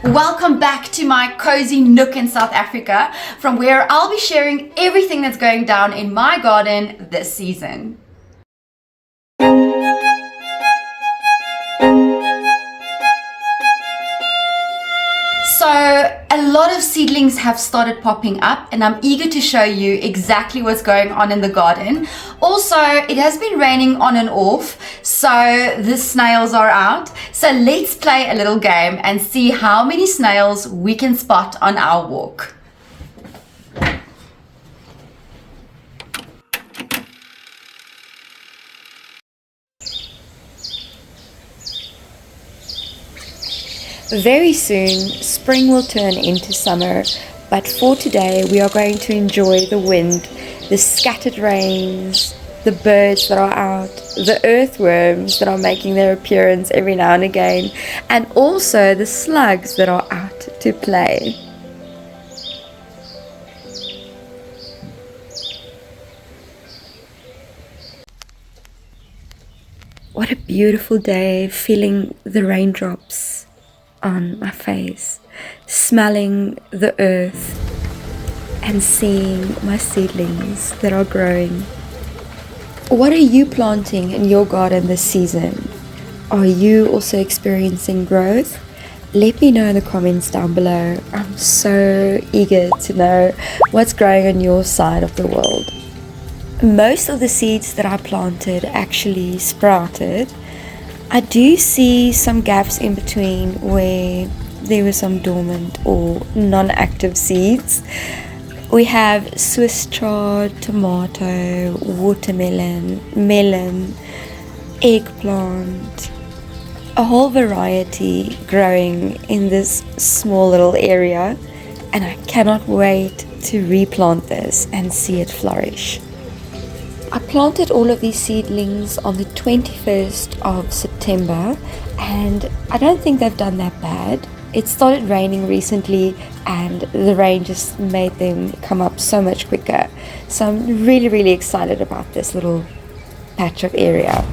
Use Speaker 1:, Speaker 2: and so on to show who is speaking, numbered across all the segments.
Speaker 1: Welcome back to my cozy nook in South Africa, from where I'll be sharing everything that's going down in my garden this season. So a lot of seedlings have started popping up, and I'm eager to show you exactly what's going on in the garden. Also, it has been raining on and off, so the snails are out. So let's play a little game and see how many snails we can spot on our walk.
Speaker 2: Very soon, spring will turn into summer, but for today we are going to enjoy the wind, the scattered rains, the birds that are out, the earthworms that are making their appearance every now and again, and also the slugs that are out to play. What a beautiful day, feeling the raindrops on my face, smelling the earth and seeing my seedlings that are growing. What are you planting in your garden this season? Are you also experiencing growth? Let me know in the comments down below. I'm so eager to know what's growing on your side of the world. Most of the seeds that I planted actually sprouted. I do see some gaps in between where there were some dormant or non-active seeds. We have Swiss chard, tomato, watermelon, melon, eggplant, a whole variety growing in this small little area, and I cannot wait to replant this and see it flourish. I planted all of these seedlings on the 21st of September, and I don't think they've done that bad. It started raining recently and the rain just made them come up so much quicker. So I'm really excited about this little patch of area.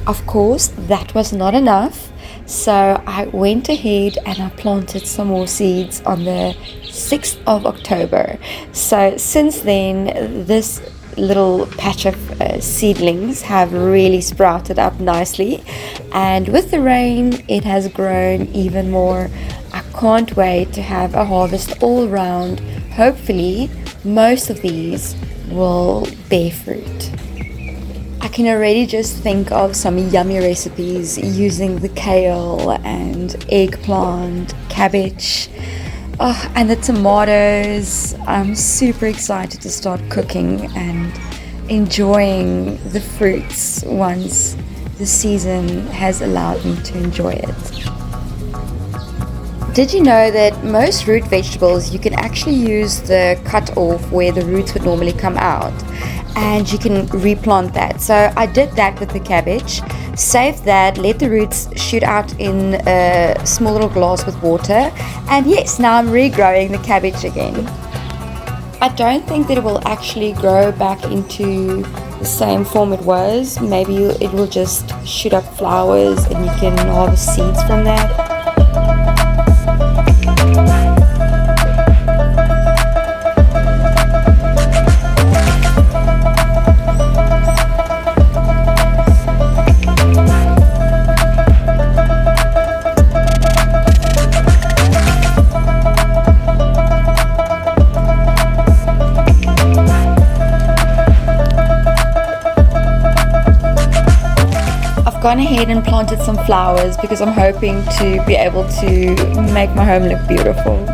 Speaker 2: Of course, that was not enough, so I went ahead and I planted some more seeds on the 6th of October. So since then, this little patch of seedlings have really sprouted up nicely, and with the rain it has grown even more. I can't wait to have a harvest all around. Hopefully most of these will bear fruit. I can already just think of some yummy recipes using the kale and eggplant, cabbage, and the tomatoes. I'm super excited to start cooking and enjoying the fruits once the season has allowed me to enjoy it. Did you know that most root vegetables you can actually use the cut off where the roots would normally come out, and you can replant that? So I did that with the cabbage. Saved that, let the roots shoot out in a small little glass with water, and yes, now I'm regrowing the cabbage again. I don't think that it will actually grow back into the same form it was. Maybe it will just shoot up flowers and you can harvest seeds from that. Gone ahead and planted some flowers because I'm hoping to be able to make my home look beautiful.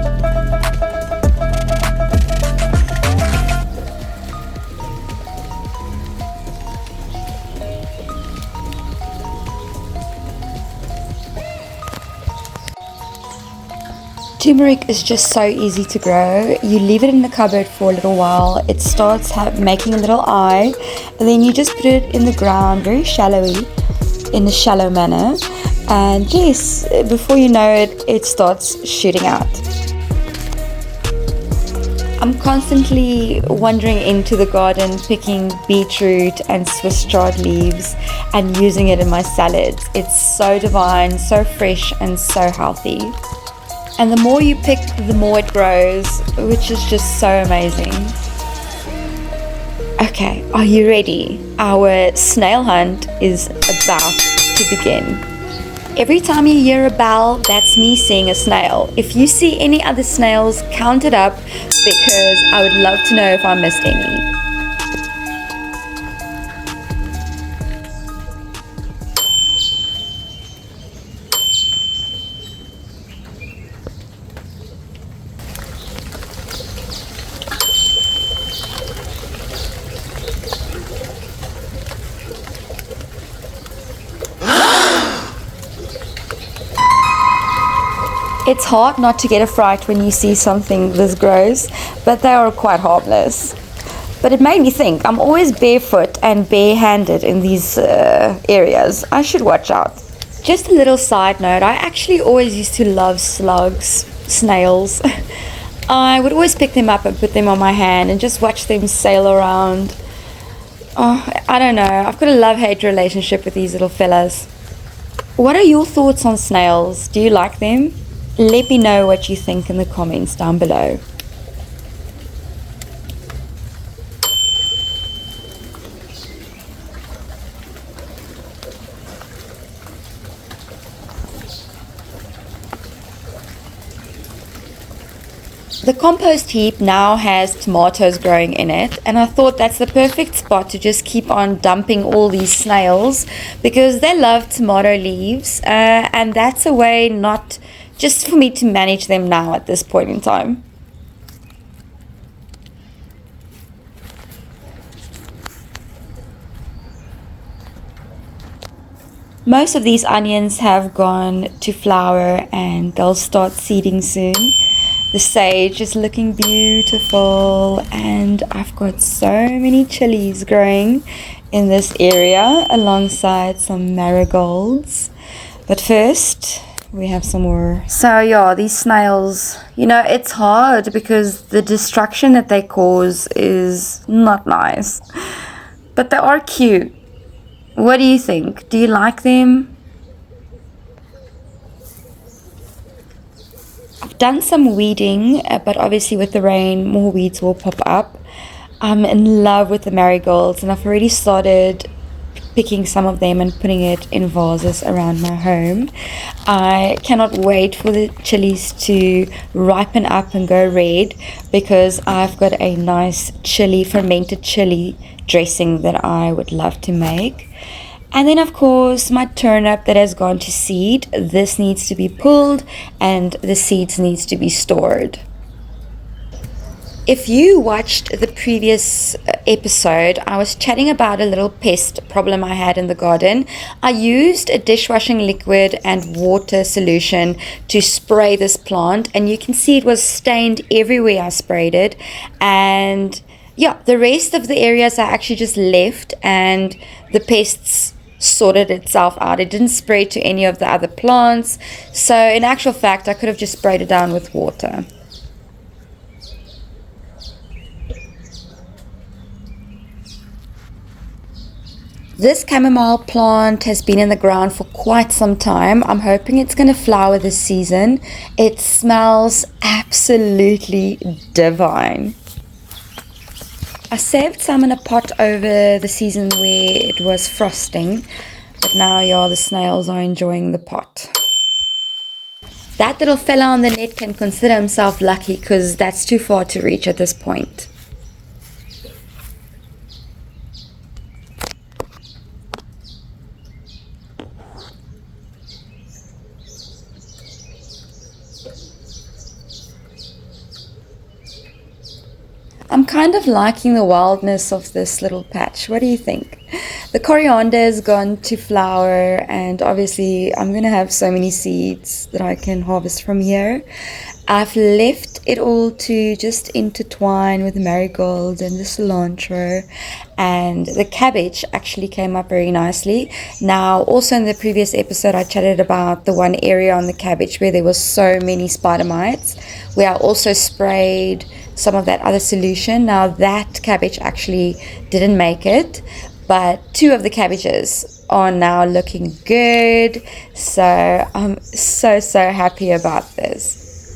Speaker 2: Turmeric is just so easy to grow. You leave it in the cupboard for a little while, it starts making a little eye, and then you just put it in the ground very shallowly, in a shallow manner, and yes, before you know it, it starts shooting out. I'm constantly wandering into the garden picking beetroot and Swiss chard leaves and using it in my salads. It's so divine, so fresh and so healthy. And the more you pick, the more it grows, which is just so amazing. Okay, are you ready? Our snail hunt is about to begin. Every time you hear a bell, that's me seeing a snail. If you see any other snails, count it up, because I would love to know if I missed any. It's hard not to get a fright when you see something this gross, but they are quite harmless. But it made me think, I'm always barefoot and barehanded in these areas. I should watch out. Just a little side note, I actually always used to love slugs, snails. I would always pick them up and put them on my hand and just watch them sail around. Oh, I don't know, I've got a love-hate relationship with these little fellas. What are your thoughts on snails? Do you like them? Let me know what you think in the comments down below. The compost heap now has tomatoes growing in it, and I thought that's the perfect spot to just keep on dumping all these snails, because they love tomato leaves, and that's a way not just for me to manage them now at this point in time. Most of these onions have gone to flower and they'll start seeding soon. The sage is looking beautiful, and I've got so many chilies growing in this area alongside some marigolds. But first, we have some more. So yeah, these snails, you know, it's hard because the destruction that they cause is not nice. But they are cute. What do you think? Do you like them? I've done some weeding, but obviously with the rain, more weeds will pop up. I'm in love with the marigolds, and I've already started picking some of them and putting it in vases around my home. I cannot wait for the chilies to ripen up and go red, because I've got a nice fermented chili dressing that I would love to make. And then of course my turnip that has gone to seed. This needs to be pulled and the seeds needs to be stored. If you watched the previous episode, I was chatting about a little pest problem I had in the garden. I used a dishwashing liquid and water solution to spray this plant, and you can see it was stained everywhere I sprayed it. And yeah, the rest of the areas I actually just left, and the pests sorted itself out. It didn't spray to any of the other plants. So in actual fact, I could have just sprayed it down with water. This chamomile plant has been in the ground for quite some time. I'm hoping it's going to flower this season. It smells absolutely divine. I saved some in a pot over the season where it was frosting, but now yeah, the snails are enjoying the pot. That little fella on the net can consider himself lucky, because that's too far to reach at this point. I'm kind of liking the wildness of this little patch. What do you think? The coriander has gone to flower, and obviously I'm going to have so many seeds that I can harvest from here. I've left it all to just intertwine with the marigold and the cilantro, and the cabbage actually came up very nicely. Now, also in the previous episode, I chatted about the one area on the cabbage where there was so many spider mites, where I also sprayed some of that other solution. Now that cabbage actually didn't make it, but 2 of the cabbages are now looking good. So I'm so happy about this.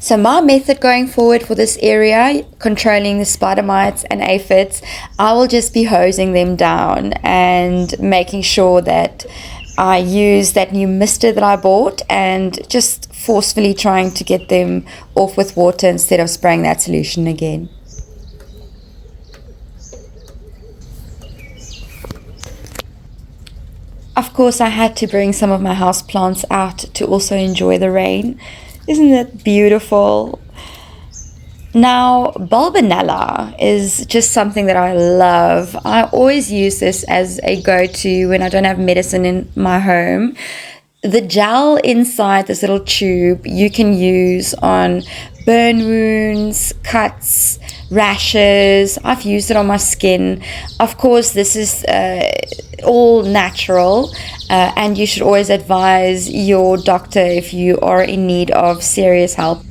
Speaker 2: So my method going forward for this area, controlling the spider mites and aphids, I will just be hosing them down and making sure that I use that new mister that I bought and just forcefully trying to get them off with water instead of spraying that solution again. Of course, I had to bring some of my house plants out to also enjoy the rain. Isn't that beautiful? Now, Bulbinella is just something that I love. I always use this as a go-to when I don't have medicine in my home. The gel inside this little tube you can use on burn wounds, cuts, rashes. I've used it on my skin. Of course, this is all natural, and you should always advise your doctor if you are in need of serious help.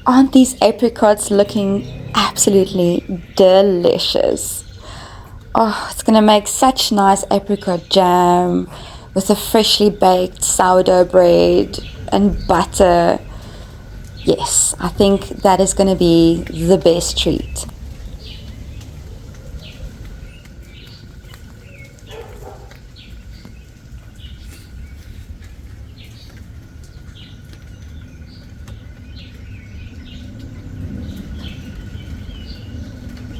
Speaker 2: Aren't these apricots looking absolutely delicious? Oh, it's going to make such nice apricot jam with a freshly baked sourdough bread and butter. Yes, I think that is going to be the best treat.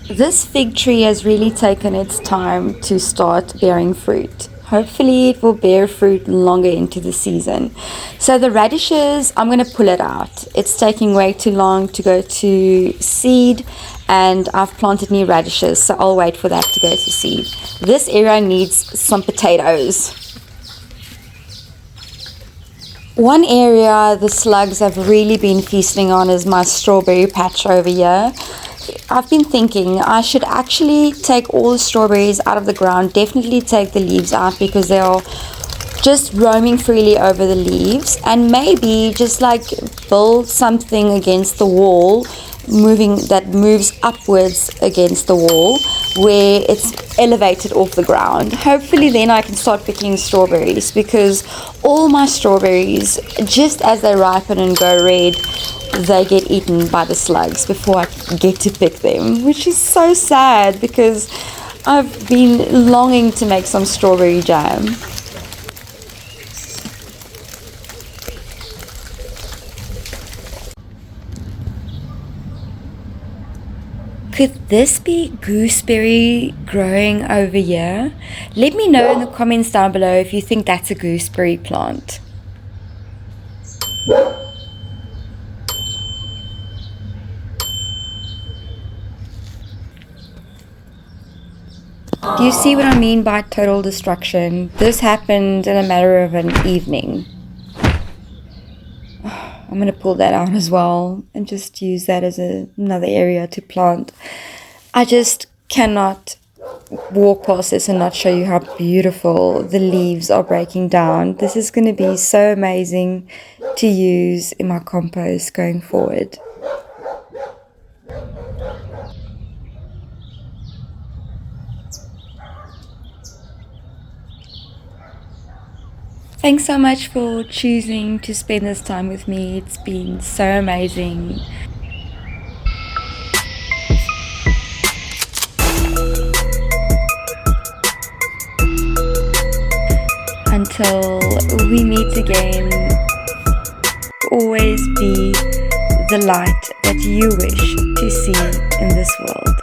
Speaker 2: This fig tree has really taken its time to start bearing fruit. Hopefully it will bear fruit longer into the season. So the radishes, I'm going to pull it out. It's taking way too long to go to seed, and I've planted new radishes, so I'll wait for that to go to seed. This area needs some potatoes. One area the slugs have really been feasting on is my strawberry patch over here. I've been thinking I should actually take all the strawberries out of the ground, definitely take the leaves out because they are just roaming freely over the leaves, and maybe just like build something against the wall, that moves upwards against the wall where it's elevated off the ground. Hopefully then I can start picking strawberries, because all my strawberries, just as they ripen and go red, they get eaten by the slugs before I get to pick them, which is so sad because I've been longing to make some strawberry jam. Could this be gooseberry growing over here? Let me know in the comments down below if you think that's a gooseberry plant. Do you see what I mean by total destruction? This happened in a matter of an evening. I'm going to pull that out as well and just use that as another area to plant. I just cannot walk past this and not show you how beautiful the leaves are breaking down. This is going to be so amazing to use in my compost going forward. Thanks so much for choosing to spend this time with me. It's been so amazing. Until we meet again, always be the light that you wish to see in this world.